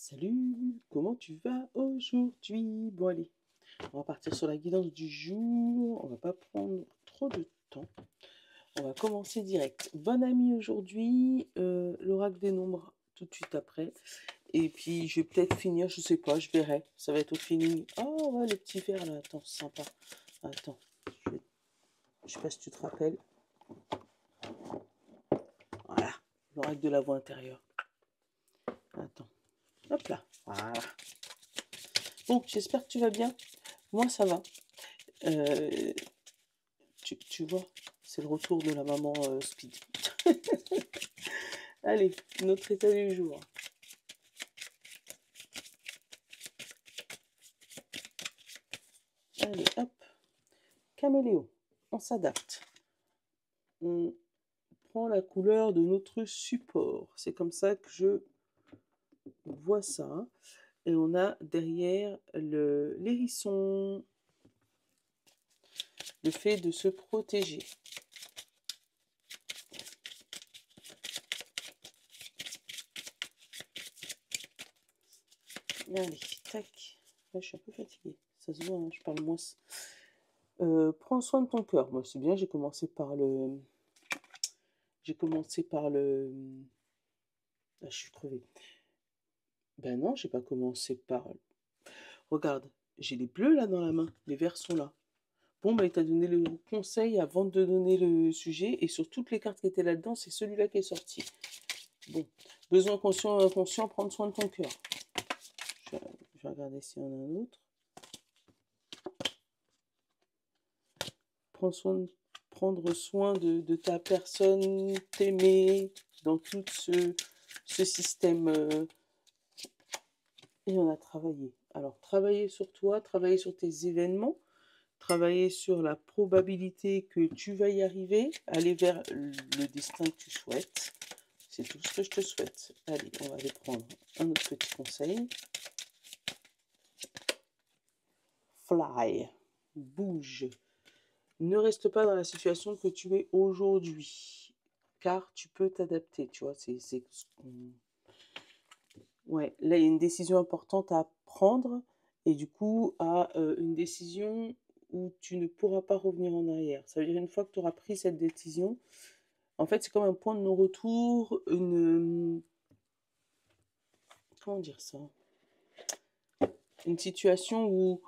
Salut, comment tu vas aujourd'hui? Bon allez, on va partir sur la guidance du jour, on va pas prendre trop de temps, on va commencer direct. Bonne amie aujourd'hui, l'oracle des nombres tout de suite après, et puis je vais peut-être finir, je sais pas, je verrai, ça va être au feeling. Oh ouais, le petit verre là, attends, c'est sympa. Attends, je sais pas si tu te rappelles, voilà, l'oracle de la voix intérieure. Attends, hop là, voilà. Bon, j'espère que tu vas bien, moi ça va. Euh, tu vois, c'est le retour de la maman speed. Allez, notre état du jour. Allez, hop. Caméléon, on s'adapte. On prend la couleur de notre support. C'est comme ça que je vois ça. Et on a derrière l'hérisson. Le fait de se protéger. Allez, tac. Là, je suis un peu fatiguée. Ça se voit, hein, je parle moins. Prends soin de ton cœur. Moi, c'est bien, j'ai commencé par le... Ah, je suis crevée. Ben non, j'ai pas commencé par... Regarde, j'ai les bleus là dans la main. Les verts sont là. Bon, bah, il t'a donné le conseil avant de donner le sujet. Et sur toutes les cartes qui étaient là-dedans, c'est celui-là qui est sorti. Bon, besoin conscient et inconscient, prendre soin de ton cœur. Je vais regarder s'il y en a un autre. Prendre soin de ta personne, t'aimer dans tout ce système. Et on a travaillé. Alors, travailler sur toi, travailler sur tes événements, travailler sur la probabilité que tu vas y arriver, aller vers le destin que tu souhaites. C'est tout ce que je te souhaite. Allez, on va aller prendre un autre petit conseil. Fly, bouge. Ne reste pas dans la situation que tu es aujourd'hui, car tu peux t'adapter, tu vois, ouais, là, il y a une décision importante à prendre, et du coup, une décision où tu ne pourras pas revenir en arrière. Ça veut dire une fois que tu auras pris cette décision, en fait, c'est comme un point de non-retour, comment dire ça? Une situation où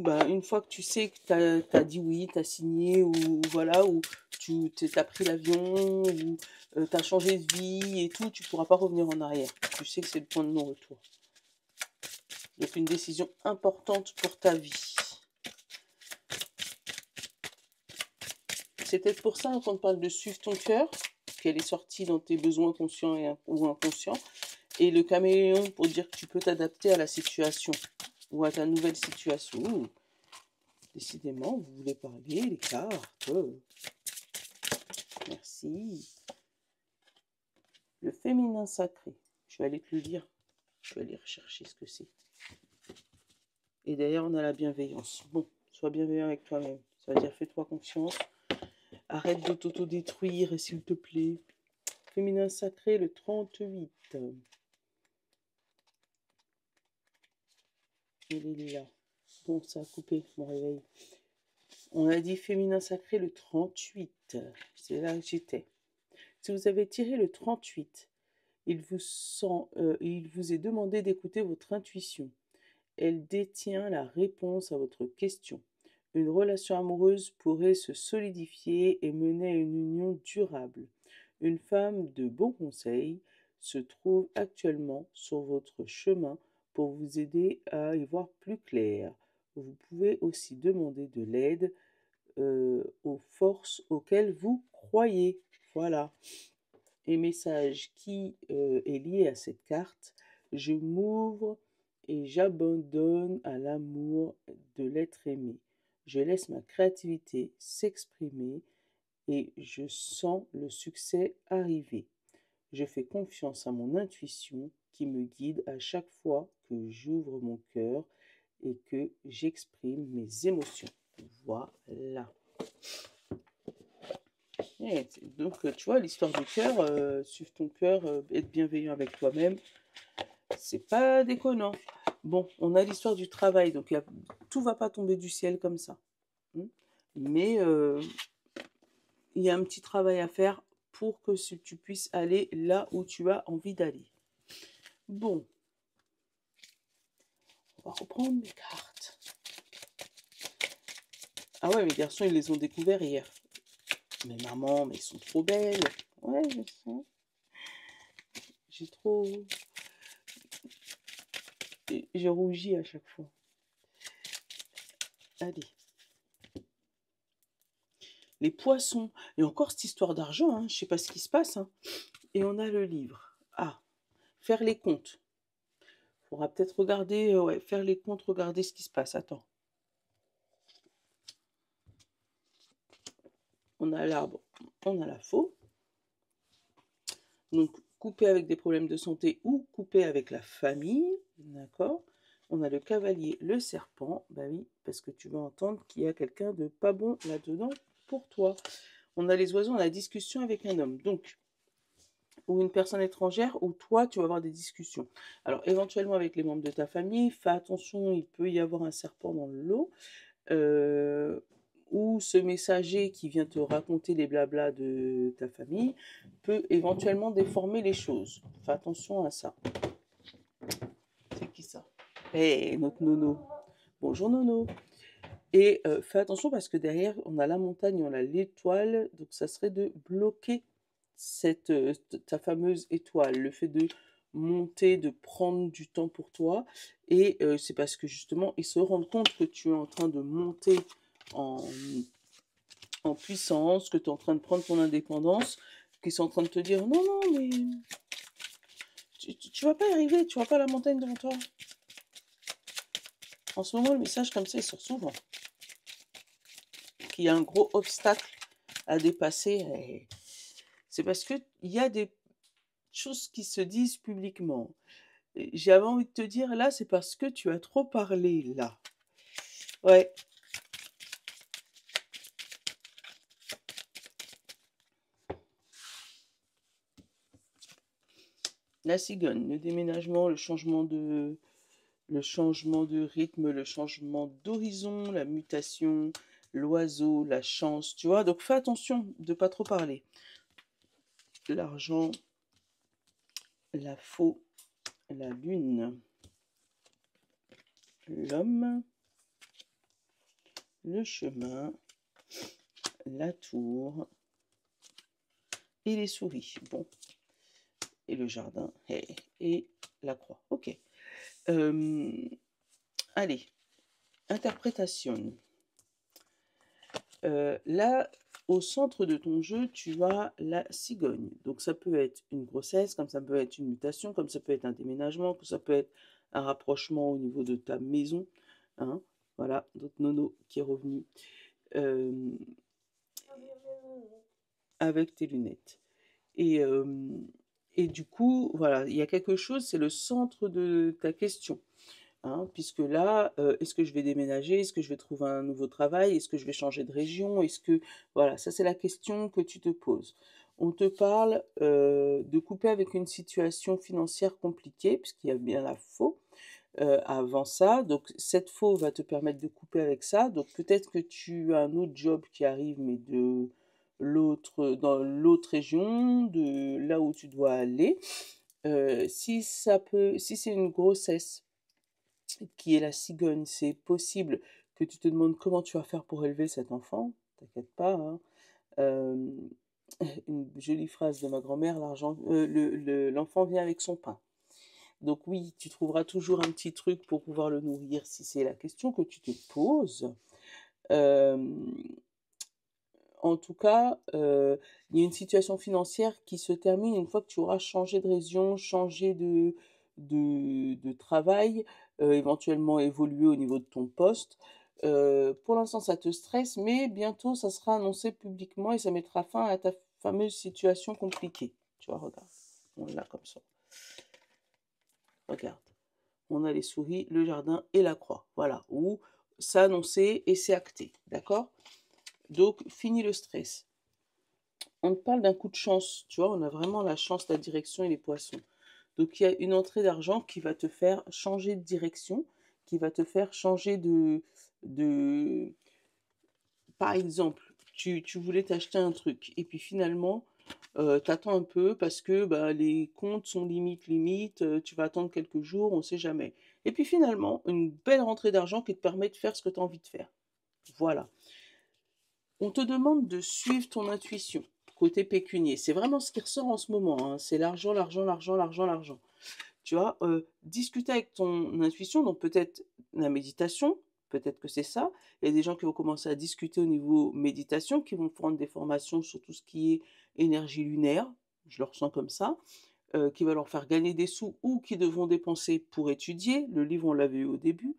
bah, une fois que tu sais que tu as dit oui, tu as signé, ou voilà, ou tu as pris l'avion, ou tu as changé de vie et tout, tu ne pourras pas revenir en arrière. Tu sais que c'est le point de non-retour. Donc une décision importante pour ta vie. C'est peut-être pour ça qu'on te parle de suivre ton cœur, qu'elle est sortie dans tes besoins conscients ou inconscients, et le caméléon pour dire que tu peux t'adapter à la situation ou à ta nouvelle situation. Ouh. Décidément, vous voulez parler, les cartes. Merci. Le féminin sacré. Je vais aller te le lire. Je vais aller rechercher ce que c'est. Et d'ailleurs, on a la bienveillance. Bon, sois bienveillant avec toi-même. Ça veut dire fais-toi confiance. Arrête de t'autodétruire, s'il te plaît. Féminin sacré, le 38. Il est là. Bon, ça a coupé mon réveil. On a dit féminin sacré, le 38. C'est là que j'étais. Si vous avez tiré le 38, il vous est demandé d'écouter votre intuition. Elle détient la réponse à votre question. Une relation amoureuse pourrait se solidifier et mener à une union durable. Une femme de bon conseil se trouve actuellement sur votre chemin pour vous aider à y voir plus clair. Vous pouvez aussi demander de l'aide aux forces auxquelles vous croyez. Voilà. Et message qui est lié à cette carte: je m'ouvre et j'abandonne à l'amour de l'être aimé. Je laisse ma créativité s'exprimer et je sens le succès arriver. Je fais confiance à mon intuition qui me guide à chaque fois que j'ouvre mon cœur et que j'exprime mes émotions. Voilà. Et donc, tu vois, l'histoire du cœur, suivre ton cœur, être bienveillant avec toi-même, C'est pas déconnant. Bon, on a l'histoire du travail, donc tout va pas tomber du ciel comme ça. Mais il y a un petit travail à faire pour que tu puisses aller là où tu as envie d'aller. Bon, on va reprendre les cartes. Ah ouais, mes garçons, ils les ont découverts hier. Mais maman, mais ils sont trop belles. Ouais, je sais. J'ai trop... J'ai rougi à chaque fois. Allez. Les poissons. Et encore cette histoire d'argent, hein. Je sais pas ce qui se passe. Hein. Et on a le livre. Ah, faire les comptes. Faudra peut-être regarder, ouais, faire les comptes, regarder ce qui se passe. Attends. On a l'arbre, on a la faux. Donc, couper avec des problèmes de santé ou couper avec la famille. D'accord. On a le cavalier, le serpent. Bah oui, parce que tu vas entendre qu'il y a quelqu'un de pas bon là-dedans pour toi. On a les oiseaux, on a la discussion avec un homme. Donc, ou une personne étrangère, ou toi, tu vas avoir des discussions. Alors, éventuellement avec les membres de ta famille, fais attention, il peut y avoir un serpent dans le lot. Ou ce messager qui vient te raconter les blablas de ta famille peut éventuellement déformer les choses. Fais attention à ça. C'est qui ça? Eh, notre Nono. Bonjour Nono. Et fais attention parce que derrière, on a la montagne, on a l'étoile, donc ça serait de bloquer ta fameuse étoile, le fait de monter, de prendre du temps pour toi. Et c'est parce que justement, ils se rendent compte que tu es en train de monter en, en puissance, que tu es en train de prendre ton indépendance, qu'ils sont en train de te dire non, non, mais tu vas pas y arriver, tu vois pas la montagne devant toi. En ce moment, le message comme ça, il sort souvent. Qu'il y a un gros obstacle à dépasser. C'est parce qu'il y a des choses qui se disent publiquement. J'avais envie de te dire, là, c'est parce que tu as trop parlé, là. Ouais. La cigogne, le déménagement, le changement de rythme, le changement d'horizon, la mutation, l'oiseau, la chance, tu vois. Donc fais attention de pas trop parler. L'argent, la faux, la lune, l'homme, le chemin, la tour et les souris. Bon. Et le jardin et la croix. Ok. Allez. Interprétation. Là, au centre de ton jeu, tu as la cigogne. Donc ça peut être une grossesse, comme ça peut être une mutation, comme ça peut être un déménagement, comme ça peut être un rapprochement au niveau de ta maison. Hein. Voilà, notre Nono qui est revenu avec tes lunettes. Et du coup, voilà, il y a quelque chose, c'est le centre de ta question. Hein, puisque là, est-ce que je vais déménager? Est-ce que je vais trouver un nouveau travail? Est-ce que je vais changer de région? Est-ce que... Voilà, ça c'est la question que tu te poses. On te parle de couper avec une situation financière compliquée, puisqu'il y a bien la faux avant ça. Donc cette faux va te permettre de couper avec ça. Donc peut-être que tu as un autre job qui arrive, mais dans l'autre région, de là où tu dois aller. Si c'est une grossesse, qui est la cigogne, c'est possible que tu te demandes comment tu vas faire pour élever cet enfant. T'inquiète pas. Hein. Une jolie phrase de ma grand-mère, l'enfant vient avec son pain. Donc oui, tu trouveras toujours un petit truc pour pouvoir le nourrir si c'est la question que tu te poses. En tout cas, il y a une situation financière qui se termine une fois que tu auras changé de région, changé de travail, éventuellement évolué au niveau de ton poste. Pour l'instant, ça te stresse, mais bientôt, ça sera annoncé publiquement et ça mettra fin à ta fameuse situation compliquée. Tu vois, regarde, on l'a comme ça. Regarde, on a les souris, le jardin et la croix. Voilà, où c'est annoncé et c'est acté, d'accord? Donc, fini le stress. On te parle d'un coup de chance, tu vois, on a vraiment la chance, la direction et les poissons. Donc il y a une entrée d'argent qui va te faire changer de direction, qui va te faire changer de... Par exemple, tu voulais t'acheter un truc et puis finalement, t'attends un peu parce que bah, les comptes sont limite, tu vas attendre quelques jours, on sait jamais. Et puis finalement, une belle rentrée d'argent qui te permet de faire ce que tu as envie de faire. Voilà. On te demande de suivre ton intuition, côté pécunier. C'est vraiment ce qui ressort en ce moment, hein. C'est l'argent, l'argent, l'argent, l'argent, l'argent. Tu vois, discuter avec ton intuition, donc peut-être la méditation, peut-être que c'est ça. Il y a des gens qui vont commencer à discuter au niveau méditation, qui vont prendre des formations sur tout ce qui est énergie lunaire, je le ressens comme ça, qui va leur faire gagner des sous ou qui devront dépenser pour étudier. Le livre, on l'avait eu au début.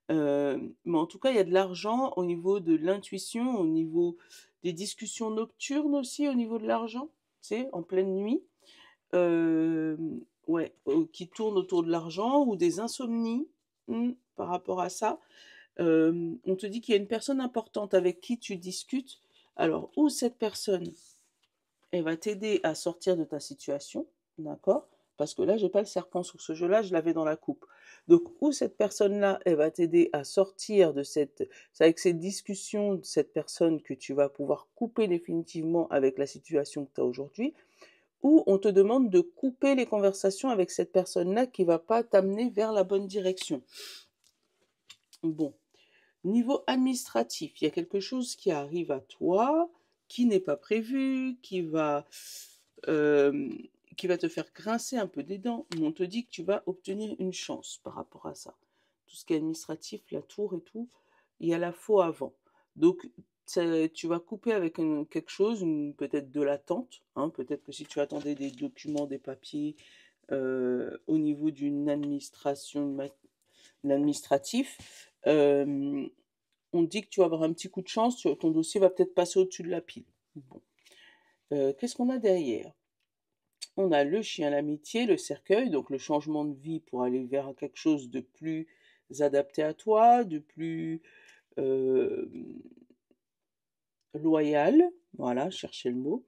Mais en tout cas, il y a de l'argent au niveau de l'intuition, au niveau des discussions nocturnes aussi, au niveau de l'argent, tu sais, en pleine nuit. Ouais, qui tournent autour de l'argent ou des insomnies, par rapport à ça. On te dit qu'il y a une personne importante avec qui tu discutes. Alors, ou cette personne, elle va t'aider à sortir de ta situation, d'accord? Parce que là, j'ai pas le serpent sur ce jeu-là, je l'avais dans la coupe. Donc, ou cette personne-là, elle va t'aider à sortir de cette... C'est avec cette discussion de cette personne que tu vas pouvoir couper définitivement avec la situation que tu as aujourd'hui, ou on te demande de couper les conversations avec cette personne-là qui va pas t'amener vers la bonne direction. Bon, niveau administratif, il y a quelque chose qui arrive à toi, qui n'est pas prévu, euh, qui va te faire grincer un peu des dents, mais on te dit que tu vas obtenir une chance par rapport à ça. Tout ce qui est administratif, la tour et tout, il y a la faux avant. Donc, tu vas couper avec quelque chose, peut-être de l'attente, hein, peut-être que si tu attendais des documents, des papiers au niveau d'une administration, l'administratif, on te dit que tu vas avoir un petit coup de chance, ton dossier va peut-être passer au-dessus de la pile. Bon. Qu'est-ce qu'on a derrière? On a le chien, l'amitié, le cercueil, donc le changement de vie pour aller vers quelque chose de plus adapté à toi, de plus euh, loyal, voilà, cherchez le mot,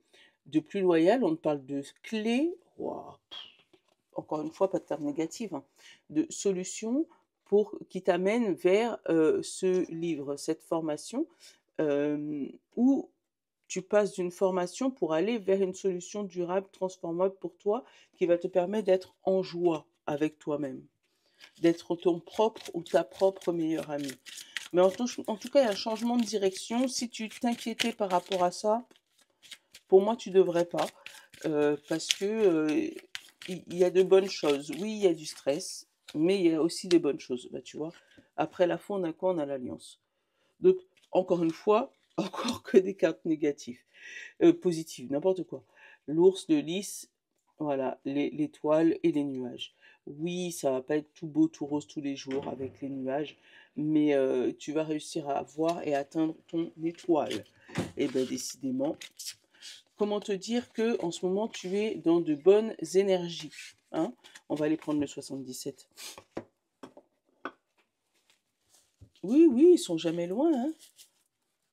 de plus loyal, on te parle de clés, wow, encore une fois, pas de terme négatif, hein, de solutions pour qui t'amènent vers ce livre, cette formation, où tu passes d'une formation pour aller vers une solution durable, transformable pour toi, qui va te permettre d'être en joie avec toi-même, d'être ton propre ou ta propre meilleure amie. Mais en tout cas, il y a un changement de direction. Si tu t'inquiétais par rapport à ça, pour moi, tu devrais pas, parce que il y a de bonnes choses. Oui, il y a du stress, mais il y a aussi des bonnes choses. Bah, tu vois, après la foi, on a quoi? On a l'alliance. Donc, encore une fois, encore que des cartes négatives, positives, n'importe quoi. L'ours, le lys, voilà, l'étoile et les nuages. Oui, ça va pas être tout beau, tout rose tous les jours avec les nuages, mais tu vas réussir à voir et atteindre ton étoile. Et bien, décidément, comment te dire que en ce moment tu es dans de bonnes énergies, hein? On va aller prendre le 77. Oui, oui, ils sont jamais loin, hein?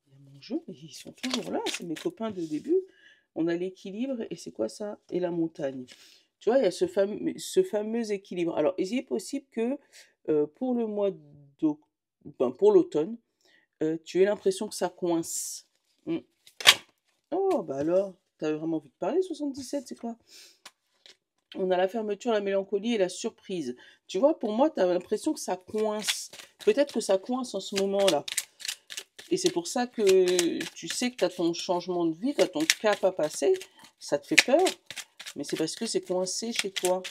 Il y a mon jeu, ils sont toujours là, c'est mes copains de début. On a l'équilibre et c'est quoi ça? Et la montagne. Tu vois, il y a ce fameux équilibre. Alors, il est possible que pour le mois d'octobre, ben, pour l'automne, tu aies l'impression que ça coince. Hmm. Oh, bah alors, t'avais vraiment envie de parler, 77, c'est quoi? On a la fermeture, la mélancolie et la surprise. Tu vois, pour moi, tu as l'impression que ça coince. Peut-être que ça coince en ce moment-là. Et c'est pour ça que tu sais que tu as ton changement de vie, tu as ton cap à passer. Ça te fait peur, mais c'est parce que c'est coincé chez toi.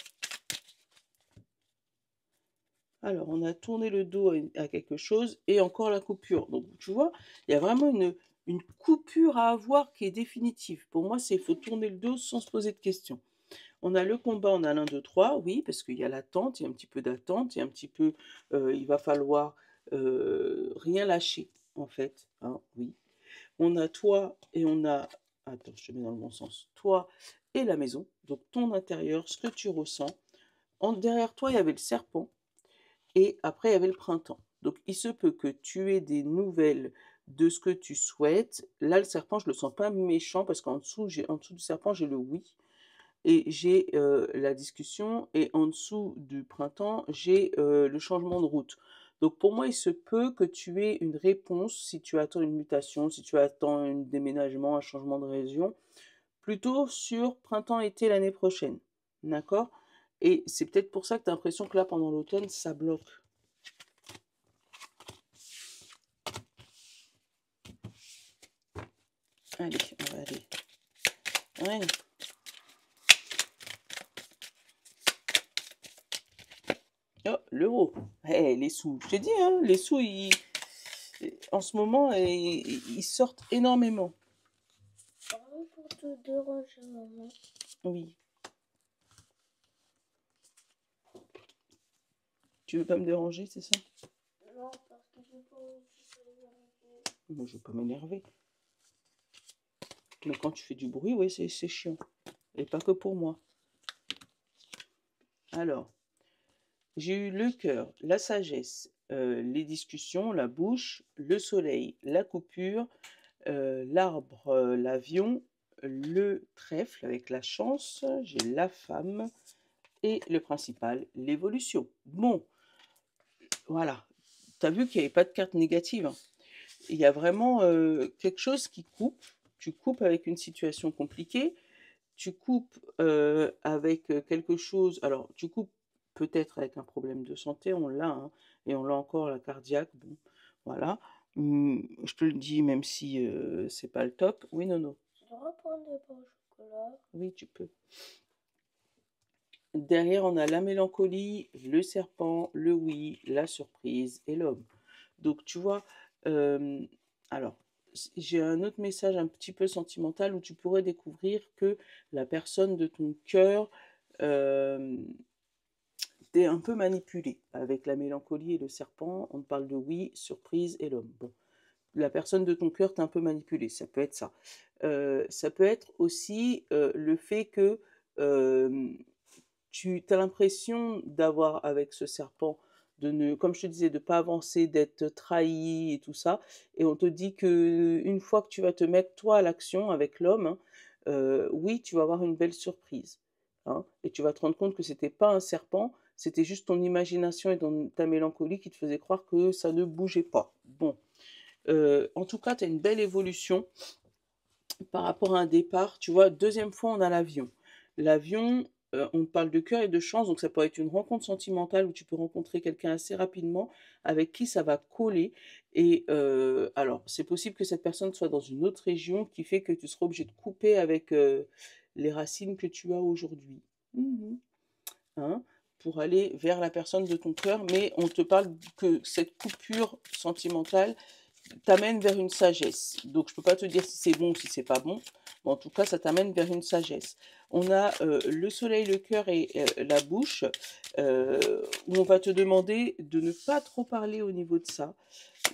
Alors, on a tourné le dos à quelque chose et encore la coupure. Donc, tu vois, il y a vraiment une coupure à avoir qui est définitive. Pour moi, c'est il faut tourner le dos sans se poser de questions. On a le combat, on a l'un, 2, 3, oui, parce qu'il y a l'attente, il y a un petit peu d'attente, il y a un petit peu, il va falloir rien lâcher, en fait, hein, oui. On a toi et on a, attends, je te mets dans le bon sens, toi et la maison, donc ton intérieur, ce que tu ressens. Derrière toi, il y avait le serpent et après, il y avait le printemps. Donc, il se peut que tu aies des nouvelles de ce que tu souhaites. Là, le serpent, je le sens pas méchant parce qu'en dessous, en dessous du serpent, j'ai le oui. et j'ai la discussion, et en dessous du printemps, j'ai le changement de route. Donc pour moi, il se peut que tu aies une réponse si tu attends une mutation, si tu attends un déménagement, un changement de région, plutôt sur printemps-été l'année prochaine. D'accord? Et c'est peut-être pour ça que tu as l'impression que là, pendant l'automne, ça bloque. Allez, on va aller. Ouais. Oh, l'euro. Eh, les sous. Je t'ai dit, hein, les sous, en ce moment, ils sortent énormément. Pardon pour te déranger, maman. Oui. Tu veux pas me déranger, c'est ça? Non, parce que j'ai pas envie de déranger. Moi, je veux pas m'énerver. Mais quand tu fais du bruit, oui, c'est chiant. Et pas que pour moi. Alors, j'ai eu le cœur, la sagesse, les discussions, la bouche, le soleil, la coupure, l'arbre, l'avion, le trèfle avec la chance, j'ai la femme et le principal, l'évolution. Bon, voilà. Tu as vu qu'il n'y avait pas de carte négative, hein. Il y a vraiment quelque chose qui coupe. Tu coupes avec une situation compliquée. Tu coupes avec quelque chose. Alors, tu coupes peut-être avec un problème de santé, on l'a, hein, et on l'a encore, la cardiaque. Bon, voilà. Je te le dis, même si c'est pas le top. Oui, non. Tu dois prendre des pains au chocolat. Oui, tu peux. Derrière, on a la mélancolie, le serpent, le oui, la surprise et l'homme. Donc, tu vois, alors, j'ai un autre message un petit peu sentimental où tu pourrais découvrir que la personne de ton cœur t'est un peu manipulée. Avec la mélancolie et le serpent, on te parle de oui, surprise et l'homme. Bon, la personne de ton cœur t'est un peu manipulée, ça peut être ça. Ça peut être aussi le fait que tu as l'impression d'avoir, avec ce serpent, de ne, comme je te disais, de ne pas avancer, d'être trahi et tout ça. Et on te dit que une fois que tu vas te mettre toi à l'action avec l'homme, hein, oui, tu vas avoir une belle surprise, hein, et tu vas te rendre compte que c'était pas un serpent, c'était juste ton imagination et ta mélancolie qui te faisait croire que ça ne bougeait pas. Bon, en tout cas, tu as une belle évolution par rapport à un départ. Tu vois, deuxième fois, on a l'avion. L'avion, on parle de cœur et de chance, donc ça peut être une rencontre sentimentale où tu peux rencontrer quelqu'un assez rapidement avec qui ça va coller. Et alors, c'est possible que cette personne soit dans une autre région qui fait que tu seras obligé de couper avec les racines que tu as aujourd'hui. Mhm. Hein, pour aller vers la personne de ton cœur, mais on te parle que cette coupure sentimentale t'amène vers une sagesse. Donc je peux pas te dire si c'est bon ou si c'est pas bon, mais en tout cas ça t'amène vers une sagesse. On a le soleil, le cœur et la bouche, où on va te demander de ne pas trop parler au niveau de ça.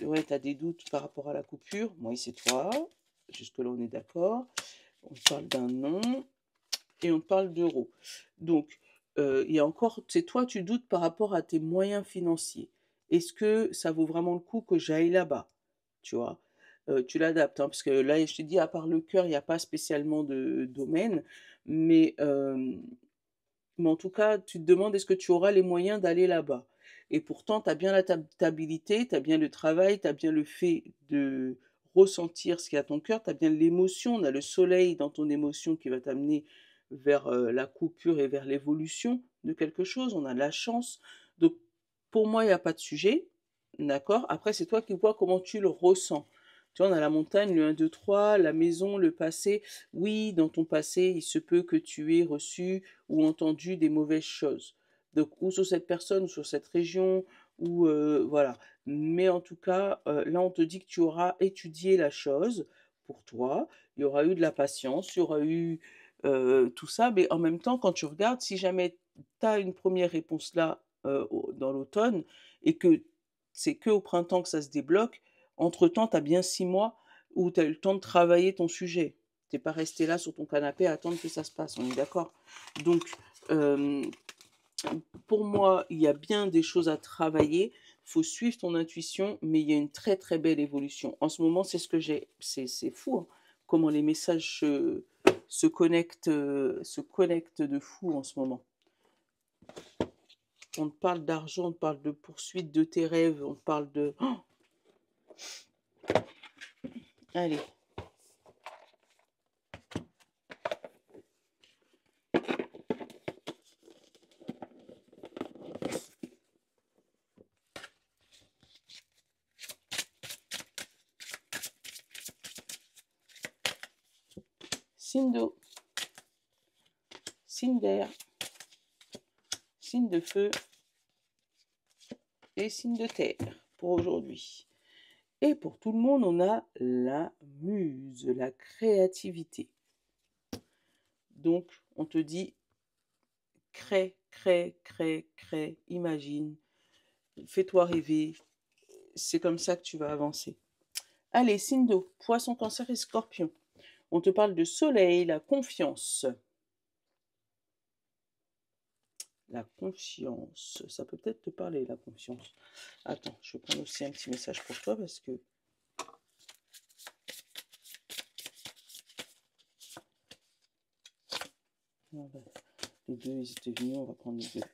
Ouais, tu as des doutes par rapport à la coupure, moi c'est toi, jusque-là on est d'accord. On parle d'un nom et on parle d'euros. Donc, il y a encore, c'est toi, tu doutes par rapport à tes moyens financiers. Est-ce que ça vaut vraiment le coup que j'aille là-bas? Tu vois? Tu l'adaptes, hein, parce que là, je te dis, à part le cœur, il n'y a pas spécialement de domaine, mais, mais en tout cas, tu te demandes est-ce que tu auras les moyens d'aller là-bas? Et pourtant, tu as bien la stabilité, tu as bien le travail, tu as bien le fait de ressentir ce qu'il y a à ton cœur, tu as bien l'émotion, on a le soleil dans ton émotion qui va t'amener vers la coupure et vers l'évolution de quelque chose, on a la chance. Donc, pour moi, il n'y a pas de sujet, d'accord? Après, c'est toi qui vois comment tu le ressens. Tu vois, on a la montagne, le 1, 2, 3, la maison, le passé. Oui, dans ton passé, il se peut que tu aies reçu ou entendu des mauvaises choses. Donc, ou sur cette personne, ou sur cette région, ou voilà. Mais en tout cas, là, on te dit que tu auras étudié la chose pour toi. Il y aura eu de la patience, il y aura eu tout ça. Mais en même temps, quand tu regardes, si jamais tu as une première réponse là, dans l'automne, et que c'est que au printemps que ça se débloque, entre-temps, tu as bien 6 mois où tu as eu le temps de travailler ton sujet. T'es pas resté là sur ton canapé à attendre que ça se passe, on est d'accord. Donc, euh, pour moi, il y a bien des choses à travailler. Il faut suivre ton intuition, mais il y a une très très belle évolution. En ce moment, c'est ce que j'ai. C'est fou, hein, comment les messages se connectent de fou en ce moment. On te parle d'argent, on te parle de poursuite de tes rêves, on te parle de... Oh, allez. Signe d'eau, signe d'air, signe de feu et signe de terre pour aujourd'hui. Et pour tout le monde, on a la muse, la créativité. Donc, on te dit, crée, crée, crée, crée, imagine, fais-toi rêver. C'est comme ça que tu vas avancer. Allez, signe d'eau, poisson, cancer et scorpion. On te parle de soleil, la confiance. La confiance, ça peut peut-être te parler, la confiance. Attends, je vais prendre aussi un petit message pour toi parce que... Voilà. Les deux, ils étaient venus, on va prendre les deux.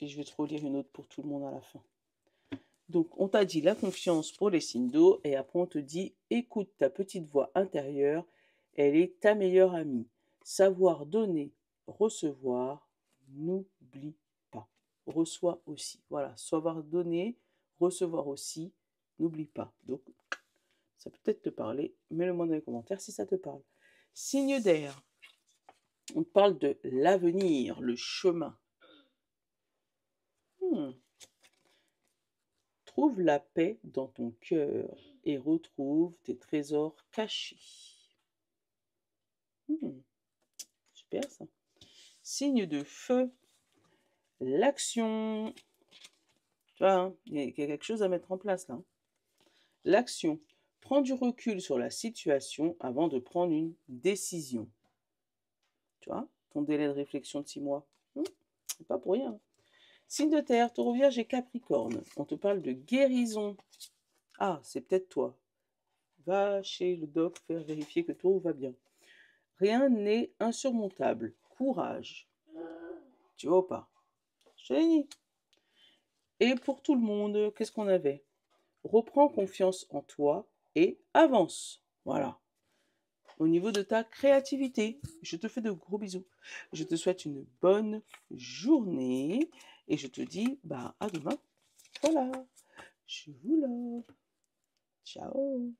Et je vais te relire une autre pour tout le monde à la fin. Donc, on t'a dit la confiance pour les signes d'eau, et après on te dit, écoute ta petite voix intérieure, elle est ta meilleure amie. Savoir donner, recevoir, n'oublie pas. Reçois aussi. Voilà, savoir donner, recevoir aussi, n'oublie pas. Donc, ça peut peut-être te parler, mets-le-moi dans les commentaires si ça te parle. Signe d'air, on te parle de l'avenir, le chemin. Trouve la paix dans ton cœur et retrouve tes trésors cachés. Super ça. Signe de feu, l'action. Tu vois, hein, il y a quelque chose à mettre en place là. L'action. Prends du recul sur la situation avant de prendre une décision. Tu vois, ton délai de réflexion de 6 mois. C'est pas pour rien. Signe de terre, taureau, vierge et capricorne. On te parle de guérison. Ah, c'est peut-être toi. Va chez le doc faire vérifier que tout va bien. Rien n'est insurmontable. Courage. Tu vois ou pas? Je te l'ai dit. Et pour tout le monde, qu'est-ce qu'on avait? Reprends confiance en toi et avance. Voilà. Au niveau de ta créativité, je te fais de gros bisous. Je te souhaite une bonne journée et je te dis à demain. Voilà. Je vous love. Ciao.